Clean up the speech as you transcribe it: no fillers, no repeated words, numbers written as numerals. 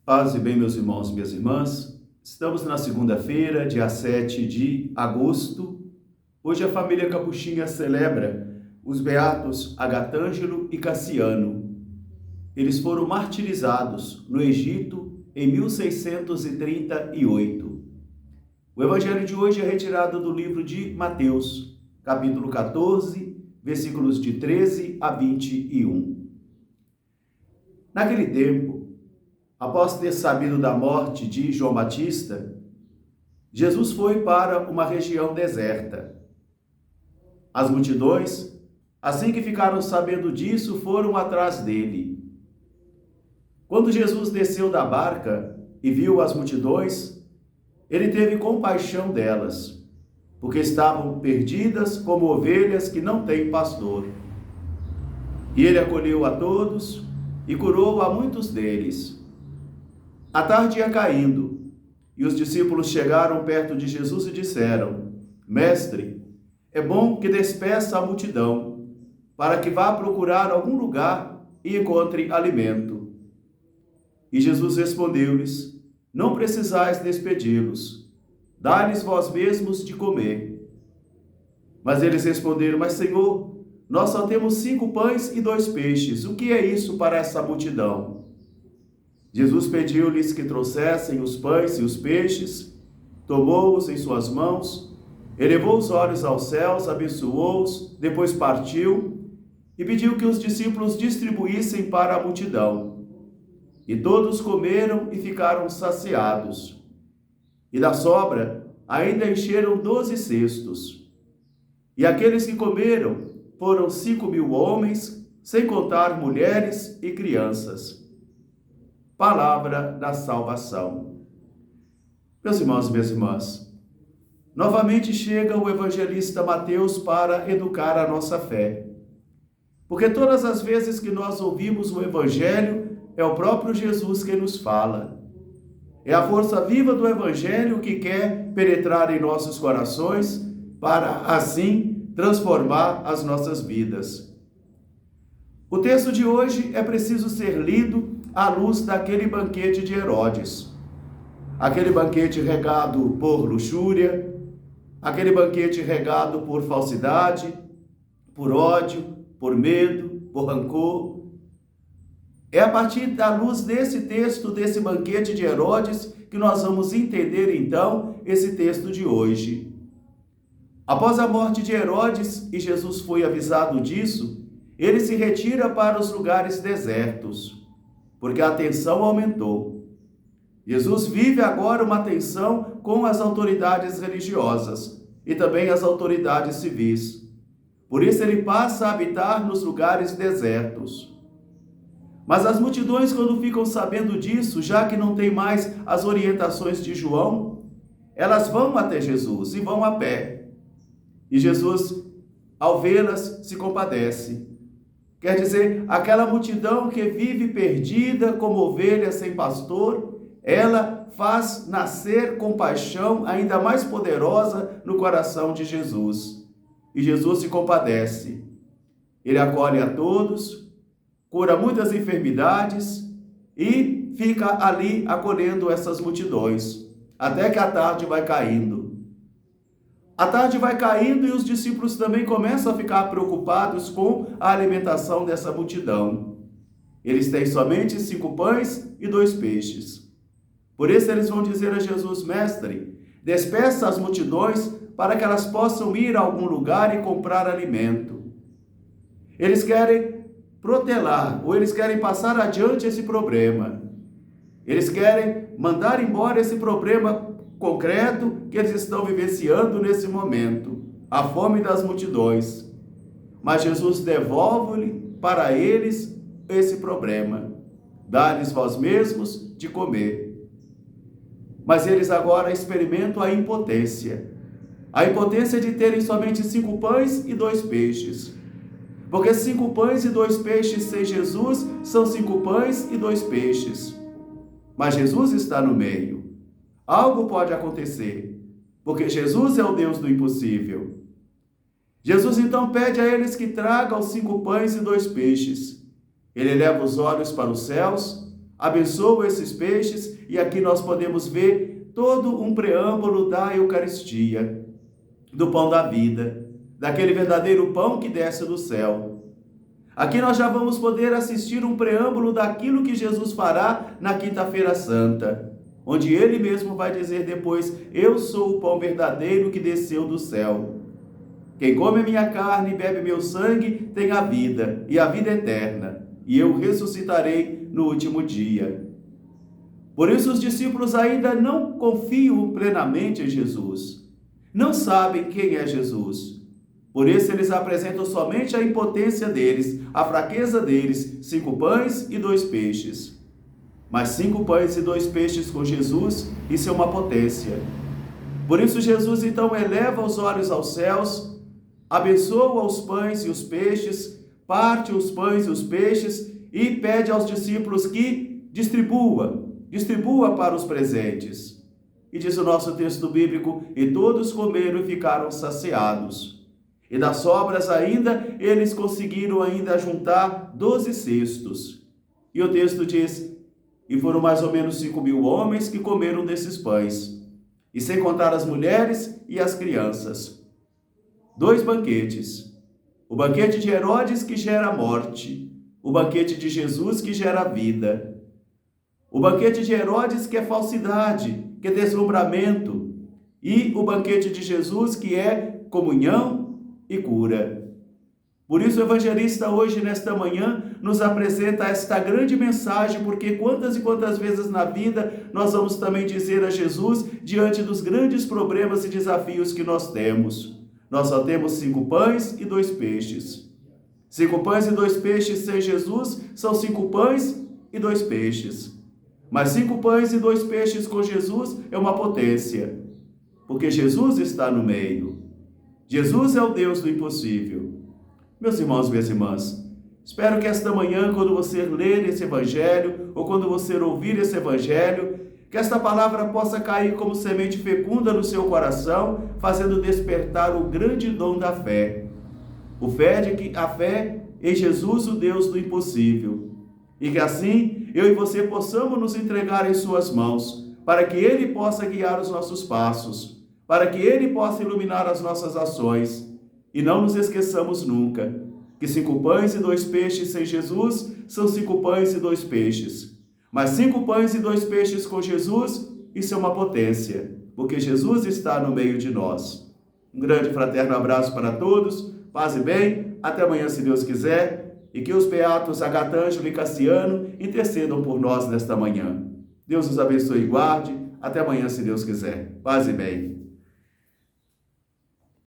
Paz e bem, meus irmãos e minhas irmãs. Estamos na segunda-feira, dia 7 de agosto. Hoje a família Capuchinha celebra os beatos Agatângelo e Cassiano. Eles foram martirizados no Egito em 1638. O evangelho de hoje é retirado do livro de Mateus, capítulo 14, versículos de 13 a 21. Naquele tempo, após ter sabido da morte de João Batista, Jesus foi para uma região deserta. As multidões, assim que ficaram sabendo disso, foram atrás dele. Quando Jesus desceu da barca e viu as multidões, ele teve compaixão delas, porque estavam perdidas como ovelhas que não têm pastor. E ele acolheu a todos e curou a muitos deles. A tarde ia caindo, e os discípulos chegaram perto de Jesus e disseram: Mestre, é bom que despeça a multidão, para que vá procurar algum lugar e encontre alimento. E Jesus respondeu-lhes: Não precisais despedi-los, dai-lhes vós mesmos de comer. Mas eles responderam: Mas, Senhor, nós só temos 5 pães e 2 peixes, o que é isso para essa multidão? Jesus pediu-lhes que trouxessem os pães e os peixes, tomou-os em suas mãos, elevou os olhos aos céus, abençoou-os, depois partiu e pediu que os discípulos distribuíssem para a multidão. E todos comeram e ficaram saciados. E da sobra ainda encheram 12 cestos. E aqueles que comeram foram 5.000 homens, sem contar mulheres e crianças. Palavra da salvação. Meus irmãos e minhas irmãs, novamente chega o evangelista Mateus para educar a nossa fé. Porque todas as vezes que nós ouvimos o evangelho, é o próprio Jesus que nos fala. É a força viva do evangelho que quer penetrar em nossos corações para, assim, transformar as nossas vidas. O texto de hoje é preciso ser lido à luz daquele banquete de Herodes. Aquele banquete regado por luxúria, aquele banquete regado por falsidade, por ódio, por medo, por rancor. É a partir da luz desse texto, desse banquete de Herodes, que nós vamos entender então esse texto de hoje. Após a morte de Herodes, e Jesus foi avisado disso, ele se retira para os lugares desertos, porque a tensão aumentou. Jesus vive agora uma tensão com as autoridades religiosas e também as autoridades civis. Por isso ele passa a habitar nos lugares desertos. Mas as multidões, quando ficam sabendo disso, já que não tem mais as orientações de João, elas vão até Jesus e vão a pé. E Jesus, ao vê-las, se compadece. Quer dizer, aquela multidão que vive perdida como ovelha sem pastor, ela faz nascer compaixão ainda mais poderosa no coração de Jesus. E Jesus se compadece. Ele acolhe a todos, cura muitas enfermidades e fica ali acolhendo essas multidões, até que a tarde vai caindo. A tarde vai caindo e os discípulos também começam a ficar preocupados com a alimentação dessa multidão. Eles têm somente 5 pães e 2 peixes. Por isso eles vão dizer a Jesus: Mestre, despeça as multidões para que elas possam ir a algum lugar e comprar alimento. Eles querem protelar, ou eles querem passar adiante esse problema. Eles querem mandar embora esse problema concreto que eles estão vivenciando nesse momento, a fome das multidões. Mas Jesus devolve-lhe para eles esse problema: dá-lhes vós mesmos de comer. Mas eles agora experimentam a impotência de terem somente 5 pães e 2 peixes. Porque 5 pães e 2 peixes sem Jesus são 5 pães e 2 peixes. Mas Jesus está no meio. Algo pode acontecer, porque Jesus é o Deus do impossível. Jesus então pede a eles que tragam os 5 pães e 2 peixes. Ele eleva os olhos para os céus, abençoa esses peixes, e aqui nós podemos ver todo um preâmbulo da Eucaristia, do pão da vida, daquele verdadeiro pão que desce do céu. Aqui nós já vamos poder assistir um preâmbulo daquilo que Jesus fará na Quinta-feira Santa, onde ele mesmo vai dizer depois: eu sou o pão verdadeiro que desceu do céu. Quem come a minha carne e bebe meu sangue tem a vida, e a vida eterna, e eu ressuscitarei no último dia. Por isso os discípulos ainda não confiam plenamente em Jesus. Não sabem quem é Jesus. Por isso eles apresentam somente a impotência deles, a fraqueza deles, 5 pães e 2 peixes. Mas 5 pães e 2 peixes com Jesus, isso é uma potência. Por isso Jesus então eleva os olhos aos céus, abençoa os pães e os peixes, parte os pães e os peixes e pede aos discípulos que distribua para os presentes. E diz o nosso texto bíblico: e todos comeram e ficaram saciados. E das sobras ainda, eles conseguiram ainda juntar 12 cestos. E o texto diz: e foram mais ou menos 5.000 homens que comeram desses pães, e sem contar as mulheres e as crianças. 2 banquetes. O banquete de Herodes, que gera morte. O banquete de Jesus, que gera vida. O banquete de Herodes, que é falsidade, que é deslumbramento. E o banquete de Jesus, que é comunhão e cura. Por isso o evangelista hoje, nesta manhã, nos apresenta esta grande mensagem, porque quantas e quantas vezes na vida nós vamos também dizer a Jesus, diante dos grandes problemas e desafios que nós temos: nós só temos 5 pães e 2 peixes. 5 pães e 2 peixes sem Jesus são 5 pães e 2 peixes. Mas 5 pães e 2 peixes com Jesus é uma potência, porque Jesus está no meio. Jesus é o Deus do impossível. Meus irmãos e minhas irmãs, espero que esta manhã, quando você ler esse evangelho, ou quando você ouvir esse evangelho, que esta palavra possa cair como semente fecunda no seu coração, fazendo despertar o grande dom da fé. A fé em Jesus, o Deus do impossível. E que assim, eu e você possamos nos entregar em suas mãos, para que Ele possa guiar os nossos passos, para que Ele possa iluminar as nossas ações. E não nos esqueçamos nunca que 5 pães e 2 peixes sem Jesus são 5 pães e 2 peixes. Mas 5 pães e 2 peixes com Jesus, isso é uma potência, porque Jesus está no meio de nós. Um grande fraterno abraço para todos, paz e bem, até amanhã se Deus quiser, e que os beatos Agatângelo e Cassiano intercedam por nós nesta manhã. Deus os abençoe e guarde, até amanhã se Deus quiser, paz e bem.